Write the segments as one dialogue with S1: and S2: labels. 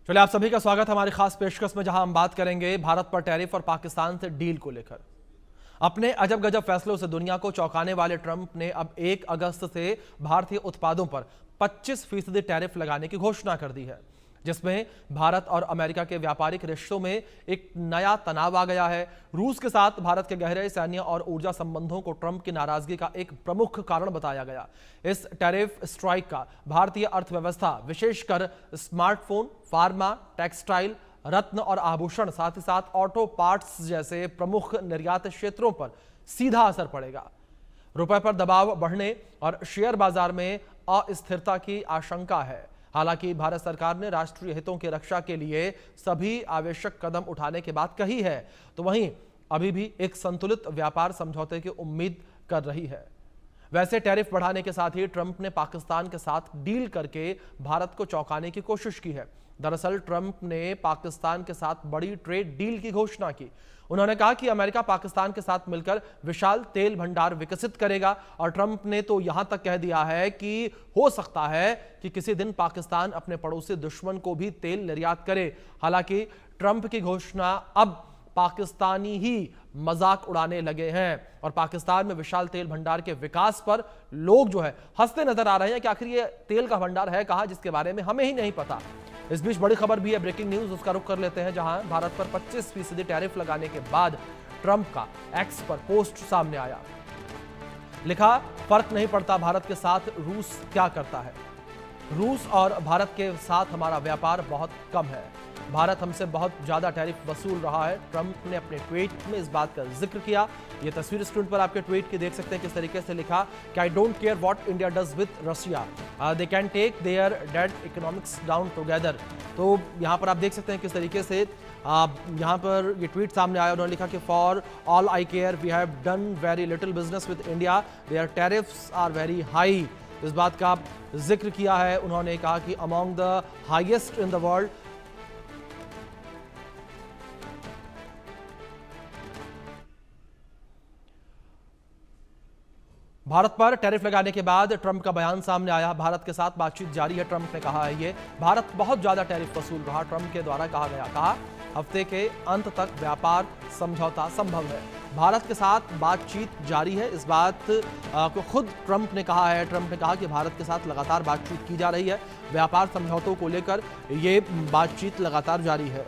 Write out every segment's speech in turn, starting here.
S1: चलिए, आप सभी का स्वागत हमारी खास पेशकश में, जहां हम बात करेंगे भारत पर टैरिफ और पाकिस्तान से डील को लेकर। अपने अजब गजब फैसलों से दुनिया को चौंकाने वाले ट्रंप ने अब 1 अगस्त से भारतीय उत्पादों पर 25% टैरिफ लगाने की घोषणा कर दी है, जिसमें भारत और अमेरिका के व्यापारिक रिश्तों में एक नया तनाव आ गया है। रूस के साथ भारत के गहरे सैन्य और ऊर्जा संबंधों को ट्रंप की नाराजगी का एक प्रमुख कारण बताया गया। इस टैरिफ स्ट्राइक का भारतीय अर्थव्यवस्था, विशेषकर स्मार्टफोन, फार्मा, टेक्सटाइल, रत्न और आभूषण, साथ ही साथ ऑटो पार्ट्स जैसे प्रमुख निर्यात क्षेत्रों पर सीधा असर पड़ेगा। रुपए पर दबाव बढ़ने और शेयर बाजार में अस्थिरता की आशंका है। हालांकि भारत सरकार ने राष्ट्रीय हितों की रक्षा के लिए सभी आवश्यक कदम उठाने की बात कही है, तो वहीं अभी भी एक संतुलित व्यापार समझौते की उम्मीद कर रही है। वैसे टैरिफ बढ़ाने के साथ ही ट्रंप ने पाकिस्तान के साथ डील करके भारत को चौंकाने की कोशिश की है। दरअसल ट्रंप ने पाकिस्तान के साथ बड़ी ट्रेड डील की घोषणा की। उन्होंने कहा कि अमेरिका पाकिस्तान के साथ मिलकर विशाल तेल भंडार विकसित करेगा, और ट्रंप ने तो यहां तक कह दिया है कि हो सकता है कि किसी दिन पाकिस्तान अपने पड़ोसी दुश्मन को भी तेल निर्यात करे। हालांकि ट्रंप की घोषणा अब पाकिस्तानी ही मजाक उड़ाने लगे हैं, और पाकिस्तान में विशाल तेल भंडार के विकास पर लोग जो है हंसते नजर आ रहे हैं कि आखिर ये तेल का भंडार है कहां, जिसके बारे में हमें ही नहीं पता। इस बीच बड़ी खबर भी है, ब्रेकिंग न्यूज, उसका रुख कर लेते हैं, जहां भारत पर 25% टैरिफ लगाने के बाद ट्रंप का एक्स पर पोस्ट सामने आया। लिखा, फर्क नहीं पड़ता भारत के साथ रूस क्या करता है। रूस और भारत के साथ हमारा व्यापार बहुत कम है। भारत हमसे बहुत ज्यादा टैरिफ वसूल रहा है। ट्रंप ने अपने ट्वीट में इस बात का जिक्र किया। ये तस्वीर स्क्रीन पर आपके ट्वीट की देख सकते हैं, किस तरीके से लिखा कि I don't care what India does with Russia, they can take their dead economics down together. तो यहाँ पर आप देख सकते हैं किस तरीके से यहाँ पर ये ट्वीट सामने आया। उन्होंने लिखा कि for all I care we have done very little business with India, their tariffs are very high. इस बात का जिक्र किया है। उन्होंने कहा कि among the highest in the world. Bharat पर टैरिफ लगाने के बाद ट्रंप का बयान सामने आया। भारत के साथ बातचीत जारी है, ट्रंप ने कहा है। ये भारत बहुत ज्यादा टैरिफ वसूल रहा, ट्रंप के द्वारा कहा गया। कहा, हफ्ते के अंत तक व्यापार समझौता संभव है। भारत के साथ बातचीत जारी है, इस बात को खुद ट्रंप ने कहा है। ट्रंप ने कहा कि भारत के साथ लगातार बातचीत की जा रही है, व्यापार समझौतों को लेकर ये बातचीत लगातार जारी है।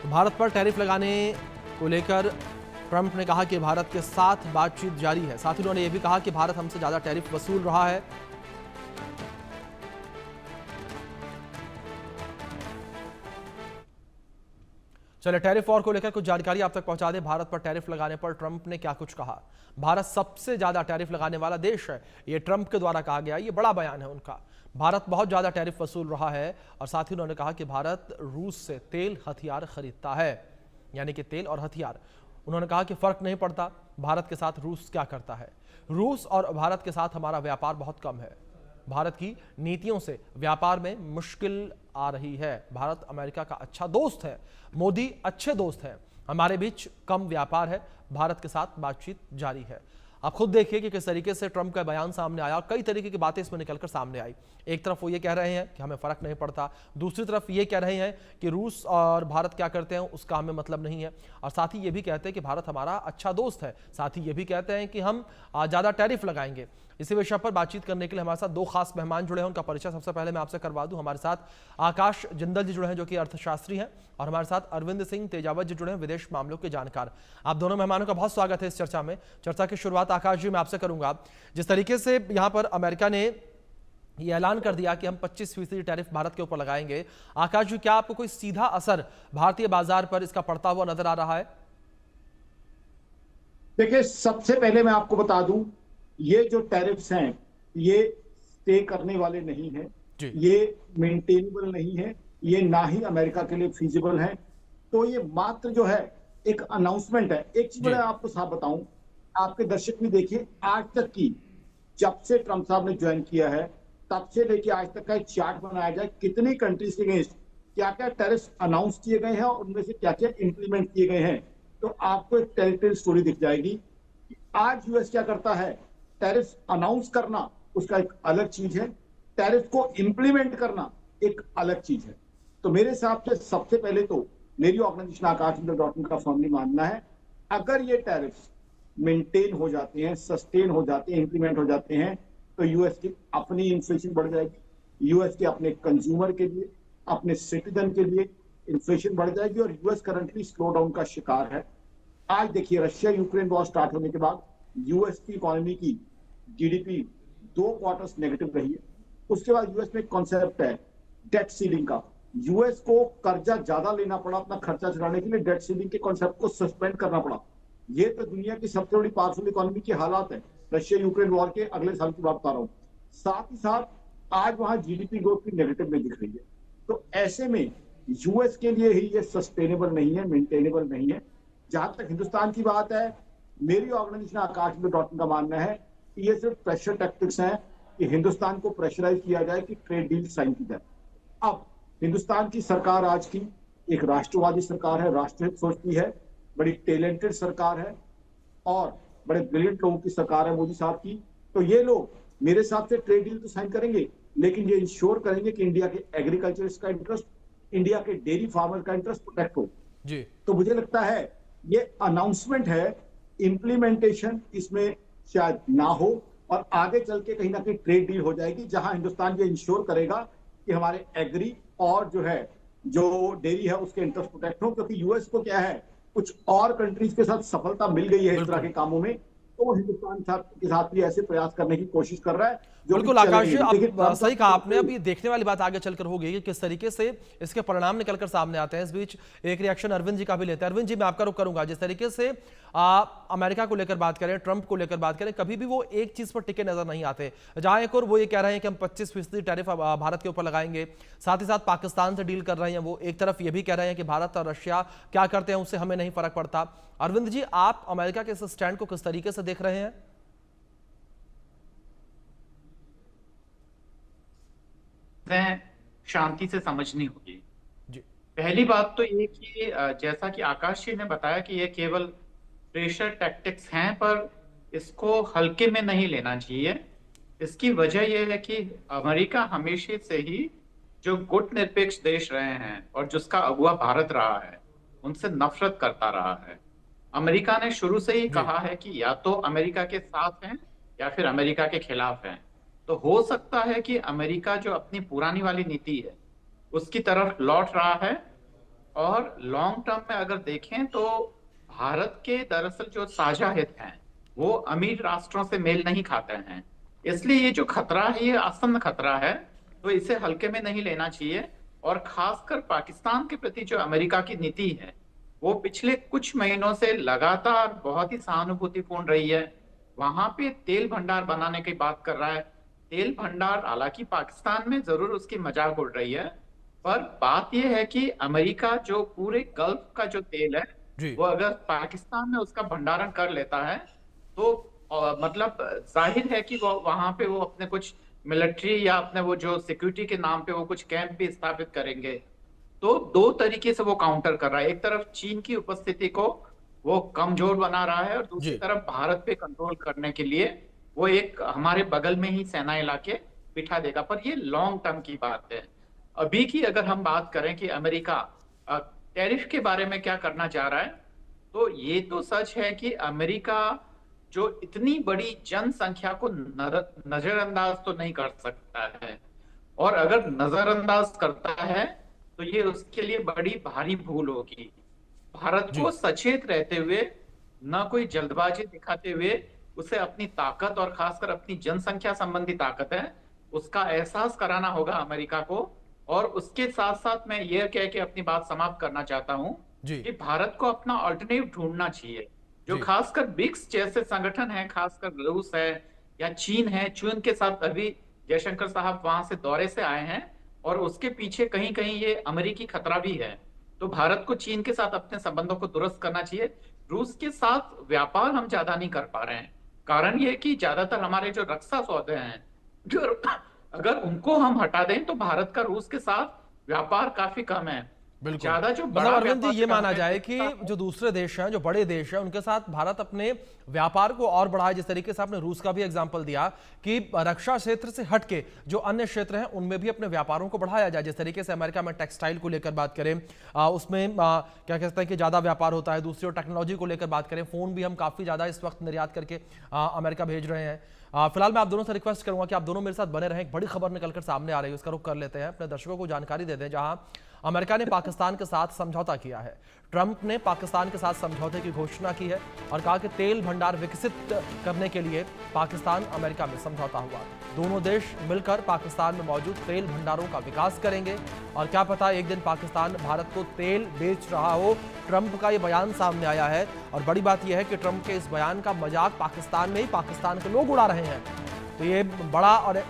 S1: भारत पर टैरिफ लगाने को लेकर ट्रंप ने कहा कि भारत के साथ बातचीत जारी है। साथ ही उन्होंने यह भी कहा कि भारत हमसे ज्यादा टैरिफ वसूल रहा है। चलिए, टैरिफ वॉर को लेकर कुछ जानकारी आप तक पहुंचा दें। भारत पर टैरिफ लगाने पर ट्रंप ने क्या कुछ कहा। भारत सबसे ज्यादा टैरिफ लगाने वाला देश है, यह ट्रंप के द्वारा कहा गया। यह बड़ा बयान है उनका। भारत बहुत ज्यादा टैरिफ वसूल रहा है, और साथ ही उन्होंने कहा कि भारत रूस से तेल हथियार खरीदता है, यानी कि तेल और हथियार। उन्होंने कहा कि फर्क नहीं पड़ता भारत के साथ रूस क्या करता है। रूस और भारत के साथ हमारा व्यापार बहुत कम है। भारत की नीतियों से व्यापार में मुश्किल आ रही है। भारत अमेरिका का अच्छा दोस्त है, मोदी अच्छे दोस्त हैं, हमारे बीच कम व्यापार है। भारत के साथ बातचीत जारी है। आप खुद देखिए कि किस तरीके से ट्रंप का बयान सामने आया। कई तरीके की बातें इसमें निकलकर सामने आई। एक तरफ वो ये कह रहे हैं कि हमें फर्क नहीं पड़ता, दूसरी तरफ ये कह रहे हैं कि रूस और भारत क्या करते हैं उसका हमें मतलब नहीं है, और साथ ही ये भी कहते हैं कि भारत हमारा अच्छा दोस्त है। साथ ही ये भी कहते हैं कि हम ज्यादा टैरिफ लगाएंगे। इसी विषय पर बातचीत करने के लिए हमारे साथ दो खास मेहमान जुड़े हैं, उनका परिचय सबसे पहले मैं आपसे करवा दूं। हमारे साथ आकाश जिंदल जी जुड़े हैं, जो कि अर्थशास्त्री हैं, और हमारे साथ अरविंद सिंह तेजावत जी जुड़े हैं, विदेश मामलों के जानकार। आप दोनों मेहमानों का बहुत स्वागत है इस चर्चा में। चर्चा की शुरुआत आकाश जी मैं आपसे करूंगा। जिस तरीके से यहां पर अमेरिका ने यह ऐलान कर दिया कि हम 25% टैरिफ भारत के ऊपर लगाएंगे, आकाश जी क्या आपको कोई सीधा असर भारतीय बाजार पर इसका पड़ता हुआ नजर आ रहा है?
S2: देखिए, सबसे पहले मैं आपको बता दूं, ये जो टैरिफ्स हैं ये स्टे करने वाले नहीं हैं, ये मेंटेनेबल नहीं है, ये ना ही अमेरिका के लिए फीजिबल है। तो ये मात्र जो है एक अनाउंसमेंट है। एक चीज मैं आपको साफ बताऊं, आपके दर्शक भी देखिए, आज तक की जब से ट्रंप साहब ने ज्वाइन किया है तब से लेके आज तक का एक चार्ट बनाया जाए, कितनी कंट्रीज के अगेंस्ट क्या क्या टैरिफ्स अनाउंस किए गए हैं और उनमें से क्या क्या इंप्लीमेंट किए गए हैं, तो आपको एक टेरिटरी स्टोरी दिख जाएगी। आज यूएस क्या करता है, टैरिफ अनाउंस करना उसका एक अलग चीज है, टैरिफ को इंप्लीमेंट करना एक अलग चीज है। तो मेरे हिसाब से सबसे पहले तो मेरी ऑर्गेनाइजेशन आकाश डॉट इन का फर्मली मानना है, अगर ये टैरिफ मेंटेन हो जाते हैं, सस्टेन हो जाते हैं, इंप्लीमेंट हो जाते हैं, तो यूएस की अपनी इन्फ्लेशन बढ़ जाएगी, यूएस के अपने कंज्यूमर के लिए, अपने सिटीजन के लिए इन्फ्लेशन बढ़ जाएगी और यूएस करंटली स्लो डाउन का शिकार है। आज देखिए, रशिया यूक्रेन वॉर स्टार्ट होने के बाद यूएस की इकोनॉमी की जीडीपी 2 क्वार्टर्स नेगेटिव रही है। उसके बाद यूएस में एक कॉन्सेप्ट है डेट सीलिंग का। यूएस को कर्जा ज्यादा लेना पड़ा अपना खर्चा चलाने के लिए, डेट सीलिंग के कॉन्सेप्ट को सस्पेंड करना पड़ा। ये तो दुनिया की सबसे बड़ी पावरफुल इकोनॉमी की हालात है, रशिया यूक्रेन वॉर के अगले साल की बात बता रहा हूं। साथ ही साथ आज वहां जीडीपी ग्रोथ भी नेगेटिव में दिख रही है। तो ऐसे में यूएस के लिए ही ये सस्टेनेबल नहीं है, मेंटेनेबल नहीं है। जहां तक हिंदुस्तान की बात है, मेरी ऑर्गेनाइजेशन आकाश डॉट इन का मानना है कि ये सिर्फ प्रेशर टैक्टिक्स हैं कि हिंदुस्तान को प्रेशराइज किया जाए कि ट्रेड डील साइन की जाए। अब हिंदुस्तान की सरकार आज की एक राष्ट्रवादी सरकार है, राष्ट्रहित सोचती है, बड़ी टैलेंटेड सरकार है और बड़े ब्रिलियंट लोगों की सरकार है मोदी साहब की। तो ये लोग मेरे हिसाब से ट्रेड डील तो साइन करेंगे, लेकिन ये इंश्योर करेंगे कि इंडिया के एग्रीकल्चरिस्ट का इंटरेस्ट, इंडिया के डेयरी फार्मर का इंटरेस्ट प्रोटेक्ट हो जी। तो मुझे लगता है ये अनाउंसमेंट है, इंप्लीमेंटेशन इसमें शायद ना हो और आगे चल के कहीं ना कहीं ट्रेड डील हो जाएगी, जहां हिंदुस्तान ये इंश्योर करेगा कि हमारे एग्री और जो है जो डेयरी है उसके इंटरेस्ट प्रोटेक्ट हो। क्योंकि यूएस को क्या है, कुछ और कंट्रीज के साथ सफलता मिल गई है इस तरह के कामों में, तो वो हिंदुस्तान के साथ भी ऐसे प्रयास करने की कोशिश कर रहा है।
S1: बिल्कुल आकाश जी, आप सही कहा आपने। अभी देखने वाली बात आगे चलकर होगी कि किस तरीके से इसके परिणाम निकलकर सामने आते हैं। इस बीच एक रिएक्शन अरविंद जी का भी लेते हैं। अरविंद जी, मैं आपका रुख करूंगा। जिस तरीके से अमेरिका को लेकर बात करें, ट्रंप को लेकर बात करें, कभी भी वो एक चीज पर टिके नजर नहीं आते। जहां एक और वो ये कह रहे हैं कि हम 25% टैरिफ भारत के ऊपर लगाएंगे, साथ ही साथ पाकिस्तान से डील कर रहे हैं। वो एक तरफ ये भी कह रहे हैं कि भारत और रशिया क्या करते हैं उससे हमें नहीं फर्क पड़ता। अरविंद जी, आप अमेरिका के इस स्टैंड को किस तरीके से देख रहे हैं?
S3: शांति से समझनी होगी जी। पहली बात तो ये कि जैसा कि आकाश जी ने बताया कि ये केवल प्रेशर टैक्टिक्स हैं, पर इसको हल्के में नहीं लेना चाहिए। इसकी वजह यह है कि अमेरिका हमेशा से ही जो गुटनिरपेक्ष देश रहे हैं और जिसका अगुवा भारत रहा है, उनसे नफरत करता रहा है। अमेरिका ने शुरू से ही कहा है कि या तो अमेरिका के साथ हैं या फिर अमेरिका के खिलाफ हैं। तो हो सकता है कि अमेरिका जो अपनी पुरानी वाली नीति है उसकी तरफ लौट रहा है। और लॉन्ग टर्म में अगर देखें तो भारत के दरअसल जो साझा हित हैं वो अमीर राष्ट्रों से मेल नहीं खाते हैं। इसलिए ये जो खतरा है ये आसन्न खतरा है, तो इसे हल्के में नहीं लेना चाहिए। और खासकर पाकिस्तान के प्रति जो अमेरिका की नीति है वो पिछले कुछ महीनों से लगातार बहुत ही सहानुभूतिपूर्ण रही है। वहां पे तेल भंडार बनाने की बात कर रहा है। तेल भंडार हालांकि पाकिस्तान में जरूर उसकी मजाक उड़ रही है, पर बात यह है कि अमेरिका जो पूरे गल्फ का जो तेल है वो अगर पाकिस्तान में उसका भंडारण कर लेता है तो मतलब जाहिर है कि वो वहां पे वो अपने कुछ मिलिट्री या अपने वो जो सिक्योरिटी के नाम पे वो कुछ कैंप भी स्थापित करेंगे। तो दो तरीके से वो काउंटर कर रहा है। एक तरफ चीन की उपस्थिति को वो कमजोर बना रहा है और दूसरी तरफ भारत पे कंट्रोल करने के लिए वो एक हमारे बगल में ही सेना इलाके बिठा देगा। पर ये लॉन्ग टर्म की बात है। अभी की अगर हम बात करें कि अमेरिका टैरिफ के बारे में क्या करना चाह रहा है, तो ये तो सच है कि अमेरिका जो इतनी बड़ी जनसंख्या को नजरअंदाज तो नहीं कर सकता है, और अगर नजरअंदाज करता है तो ये उसके लिए बड़ी भारी भूल होगी। भारत को सचेत रहते हुए, न कोई जल्दबाजी दिखाते हुए, उसे अपनी ताकत और खासकर अपनी जनसंख्या संबंधी ताकत है उसका एहसास कराना होगा अमेरिका को। और उसके साथ साथ मैं यह कह के अपनी बात समाप्त करना चाहता हूं कि भारत को अपना ऑल्टरनेटिव ढूंढना चाहिए। जो खासकर ब्रिक्स जैसे संगठन है, खासकर रूस है या चीन है, चीन के साथ अभी जयशंकर साहब वहां से दौरे से आए हैं और उसके पीछे कहीं कहीं ये अमेरिकी खतरा भी है। तो भारत को चीन के साथ अपने संबंधों को दुरुस्त करना चाहिए। रूस के साथ व्यापार हम ज्यादा नहीं कर पा रहे हैं, कारण ये कि ज्यादातर हमारे जो रक्षा सौदे हैं जो अगर उनको हम हटा दें तो भारत का रूस के साथ व्यापार काफी कम है।
S1: बिल्कुल।
S3: ज्यादा जो
S1: मतलब
S3: बड़ा
S1: अरविंद जी,
S3: व्यापार
S1: ये
S3: का
S1: माना
S3: हमें
S1: जाए कि जो दूसरे देश हैं, जो बड़े देश हैं, उनके साथ भारत अपने व्यापार को और बढ़ाए। जिस तरीके से आपने रूस का भी एग्जांपल दिया कि रक्षा क्षेत्र से हटके जो अन्य क्षेत्र हैं उनमें भी अपने व्यापारों को बढ़ाया जाए। जिस तरीके से अमेरिका में टेक्सटाइल को लेकर बात करें, उसमें क्या कहते हैं कि ज्यादा व्यापार होता है। दूसरी ओर टेक्नोलॉजी को लेकर बात करें, फोन भी हम काफी ज्यादा इस वक्त निर्यात करके अमेरिका भेज रहे हैं। फिलहाल मैं आप दोनों से रिक्वेस्ट करूंगा कि आप दोनों मेरे साथ बने रहें। एक बड़ी खबर निकलकर सामने आ रही है, उसका रुख कर लेते हैं, अपने दर्शकों को जानकारी दे दें। जहां अमेरिका ने पाकिस्तान के साथ समझौता किया है। ट्रंप ने पाकिस्तान के साथ समझौते की घोषणा की है और कहा कि तेल भंडार विकसित करने के लिए पाकिस्तान अमेरिका में समझौता हुआ। दोनों देश मिलकर पाकिस्तान में मौजूद तेल भंडारों का विकास करेंगे और क्या पता एक दिन पाकिस्तान भारत को तेल बेच रहा हो। ट्रंप का ये बयान सामने आया है और बड़ी बात यह है कि ट्रंप के इस बयान का मजाक पाकिस्तान में ही पाकिस्तान के लोग उड़ा रहे हैं। तो ये बड़ा और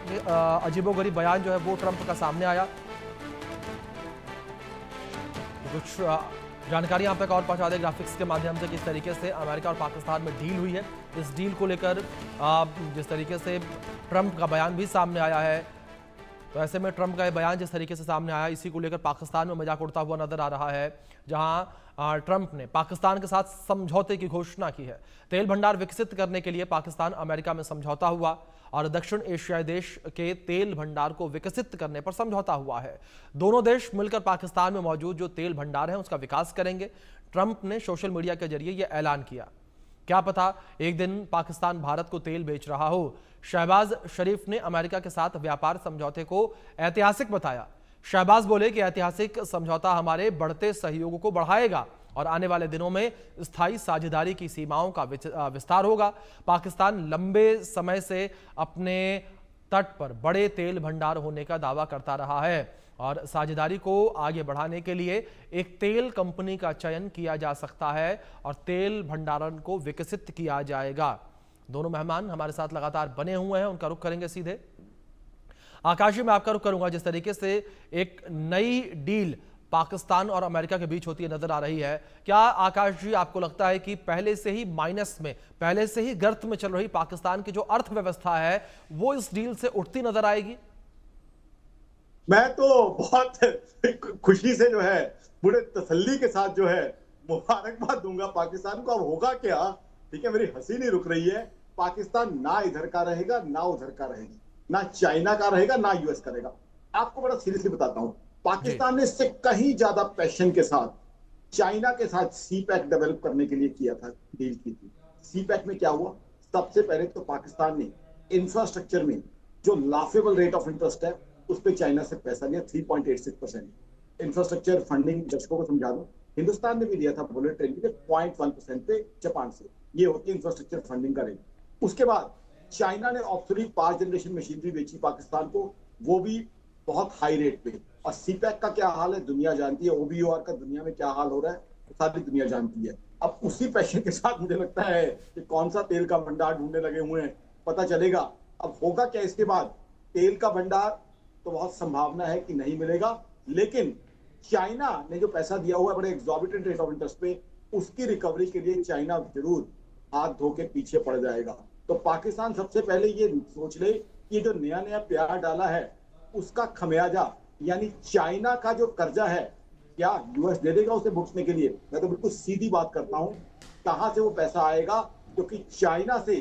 S1: अजीबोगरीब बयान जो है वो ट्रंप का सामने आया। कुछ जानकारी यहाँ तक और पहुंचा दे ग्राफिक्स के माध्यम से, किस तरीके से अमेरिका और पाकिस्तान में डील हुई है। इस डील को लेकर जिस तरीके से ट्रंप का बयान भी सामने आया है, तो ऐसे में ट्रंप का ये बयान जिस तरीके से सामने आया, इसी को लेकर पाकिस्तान में मजाक उड़ता हुआ नजर आ रहा है। जहां ट्रंप ने पाकिस्तान के साथ समझौते की घोषणा की है। तेल भंडार विकसित करने के लिए पाकिस्तान अमेरिका में समझौता हुआ और दक्षिण एशियाई देश के तेल भंडार को विकसित करने पर समझौता हुआ है। दोनों देश मिलकर पाकिस्तान में मौजूद जो तेल भंडार है उसका विकास करेंगे। ट्रंप ने सोशल मीडिया के जरिए यह ऐलान किया। क्या पता एक दिन पाकिस्तान भारत को तेल बेच रहा हो। शहबाज शरीफ ने अमेरिका के साथ व्यापार समझौते को ऐतिहासिक बताया। शहबाज बोले कि ऐतिहासिक समझौता हमारे बढ़ते सहयोग को बढ़ाएगा और आने वाले दिनों में स्थायी साझेदारी की सीमाओं का विस्तार होगा। पाकिस्तान लंबे समय से अपने तट पर बड़े तेल भंडार होने का दावा करता रहा है और साझेदारी को आगे बढ़ाने के लिए एक तेल कंपनी का चयन किया जा सकता है और तेल भंडारण को विकसित किया जाएगा। दोनों मेहमान हमारे साथ लगातार बने हुए हैं, उनका रुख करेंगे सीधे। आकाश जी, मैं आपका रुख करूंगा। जिस तरीके से एक नई डील पाकिस्तान और अमेरिका के बीच होती है नजर आ रही है, क्या आकाश जी आपको लगता है कि पहले से ही माइनस में, पहले से ही गर्त में चल रही पाकिस्तान की जो अर्थव्यवस्था है वो इस डील से उठती नजर आएगी?
S2: मैं तो बहुत खुशी से जो है, बड़े तसल्ली के साथ जो है मुबारकबाद दूंगा पाकिस्तान को। अब होगा क्या, ठीक है, मेरी हंसी नहीं रुक रही है। पाकिस्तान ना इधर का रहेगा ना उधर का रहेगा, ना चाइना का रहेगा ना यूएस का रहेगा। आपको बड़ा सीरियसली बताता हूं, पाकिस्तान ने इससे कहीं ज्यादा पैशन के साथ चाइना के साथ सीपैक डेवलप करने के लिए किया था, डील की थी। सीपैक में क्या हुआ, सबसे पहले तो पाकिस्तान ने इंफ्रास्ट्रक्चर में जो लाफेबल रेट ऑफ इंटरेस्ट है उस पर चाइना से पैसा लिया, 3.86%। इंफ्रास्ट्रक्चर फंडिंग दर्शकों को समझा दो, हिंदुस्तान ने भी दिया था बुलेट ट्रेन के 0.1% पे जापान से। ये होती है इंफ्रास्ट्रक्चर फंडिंग का रेट। उसके बाद चाइना ने ऑब्सोलीट 5 जनरेशन मशीनरी बेची पाकिस्तान को, वो भी बहुत हाई रेट पे। और सीपैक का क्या हाल है दुनिया जानती है, ओबीओआर का दुनिया में क्या हाल हो रहा है सारी दुनिया जानती है। अब उसी पैशन के साथ मुझे लगता है कि कौन सा तेल का भंडार ढूंढने लगे हुए हैं, पता चलेगा। अब होगा क्या इसके बाद, तेल का भंडार तो बहुत संभावना है कि नहीं मिलेगा, लेकिन चाइना ने जो पैसा दिया हुआ है बड़े एग्जॉर्बिटेंट रेट ऑफ इंटरेस्ट पे, उसकी रिकवरी के लिए चाइना जरूर हाथ धो के पीछे पड़ जाएगा। तो पाकिस्तान सबसे पहले ये सोच ले कि ये जो नया नया प्यार डाला है उसका खमियाजा, यानी चाइना का जो कर्जा है, क्या यूएस दे देगा उसे भुगतने के लिए? मैं तो बिल्कुल सीधी बात करता हूं, कहां से वो पैसा आएगा? क्योंकि चाइना से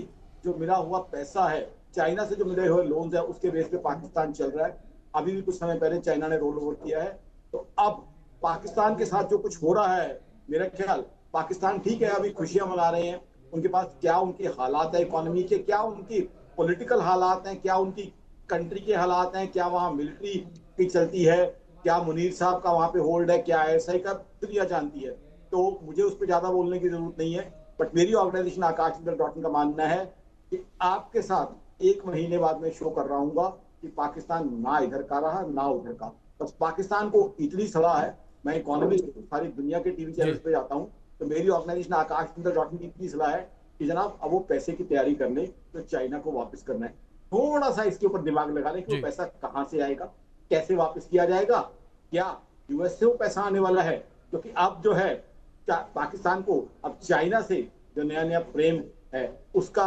S2: जो मिला हुआ पैसा है, चाइना से जो मिले हुए लोन्स है, उसके बेस पे पाकिस्तान चल रहा है। अभी भी कुछ समय पहले चाइना ने रोल ओवर किया है। तो अब पाकिस्तान के साथ जो कुछ हो रहा है, मेरा ख्याल पाकिस्तान ठीक है, अभी खुशियां मना रहे हैं। उनके पास क्या उनके हालात है इकोनॉमी के, क्या उनकी पॉलिटिकल हालात हैं, क्या उनकी कंट्री के हालात हैं, क्या वहां मिलिट्री की चलती है, क्या मुनीर साहब का वहां पे होल्ड है, क्या एसआई का, दुनिया जानती है। तो मुझे उस पर ज्यादा बोलने की जरूरत नहीं है। बट मेरी ऑर्गेनाइजेशन आकाश.in का मानना है कि आपके साथ 1 महीने बाद में शो कर रहा हूँ कि पाकिस्तान ना इधर का रहा ना उधर का। बस पाकिस्तान को इतनी सलाह है, मैं इकोनॉमिस्ट सारी दुनिया के टीवी चैनल पे जाता हूँ, तो मेरी ऑर्गेनाइजेशन आकाश.in की इतनी सलाह है कि जनाब अब वो पैसे की तैयारी कर ले, तो चाइना को वापस करना है। थोड़ा सा इसके ऊपर दिमाग लगा ले कि वो पैसा कहां से आएगा, कैसे वापस किया जाएगा, क्या यूएस से वो पैसा आने वाला है? क्योंकि अब जो है पाकिस्तान को अब चाइना से जो नया नया प्रेम है उसका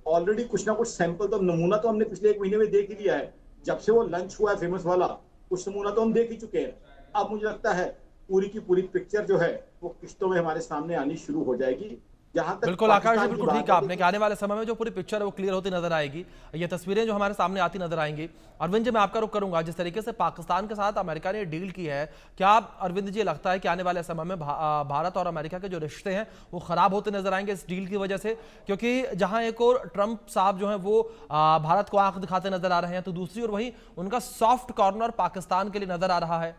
S2: ऑलरेडी कुछ ना कुछ सैंपल, तो नमूना तो हमने पिछले 1 महीने में देख ही लिया है। जब से वो लंच हुआ है फेमस वाला, कुछ नमूना तो हम देख ही चुके हैं। अब मुझे लगता है पूरी की पूरी पिक्चर जो है वो किश्तों में हमारे सामने आनी शुरू हो जाएगी। जहां तक
S1: बिल्कुल आकाश जी,
S2: पाकिस्तान की
S1: बिल्कुल ठीक
S2: बात
S1: है
S2: है,
S1: आपने कि आने वाले समय में जो पूरी पिक्चर है वो क्लियर होती नजर आएगी, ये तस्वीरें जो हमारे सामने आती नजर आएंगी। अरविंद जी, मैं आपका रुख करूंगा, जिस तरीके से पाकिस्तान के साथ अमेरिका ने डील की है, क्या अरविंद जी लगता है कि आने वाले समय में भारत और अमेरिका के जो रिश्ते हैं वो खराब होते नजर आएंगे इस डील की वजह से? क्योंकि जहां एक और ट्रंप साहब जो है वो भारत को आंख दिखाते नजर आ रहे हैं, तो दूसरी ओर वही उनका सॉफ्ट कॉर्नर पाकिस्तान के लिए नजर आ रहा है।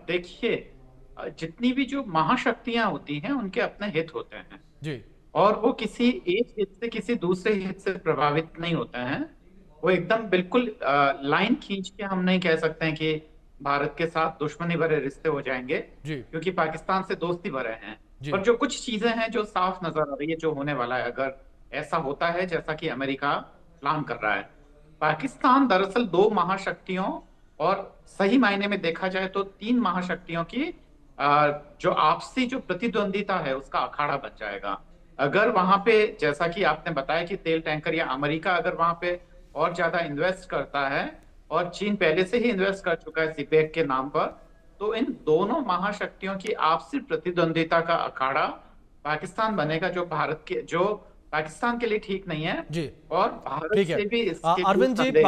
S3: देखिए, जितनी भी जो महाशक्तियां होती हैं उनके अपने हित होते हैं
S1: जी
S3: और वो किसी एक हित से किसी दूसरे हित से प्रभावित नहीं होते हैं। वो एकदम बिल्कुल लाइन खींच के हम नहीं कह सकते हैं कि भारत के साथ दुश्मनी भरे रिश्ते हो जाएंगे,
S1: जी
S3: क्योंकि पाकिस्तान से दोस्ती भरे हैं।
S1: जी
S3: पर जो कुछ चीजें हैं जो साफ नजर आ रही है जो होने वाला है, अगर ऐसा होता है जैसा कि अमेरिका प्लान कर रहा है, पाकिस्तान दरअसल दो महाशक्तियों और सही मायने में देखा जाए तो तीन महाशक्तियों की जो आपसी जो प्रतिद्वंदिता है उसका अखाड़ा बन जाएगा। अगर वहां पे, जैसा कि आपने बताया कि तेल टैंकर या अमेरिका अगर वहां पे और ज्यादा इन्वेस्ट करता है, और चीन पहले से ही इन्वेस्ट कर चुका है सीपेक के नाम पर, तो इन दोनों महाशक्तियों की आपसी प्रतिद्वंदिता का अखाड़ा पाकिस्तान बनेगा, जो पाकिस्तान के लिए ठीक नहीं है
S1: जी
S3: और भारत
S1: ठीक है।
S3: से भी इसके
S1: अरविंद जी,
S3: संदेह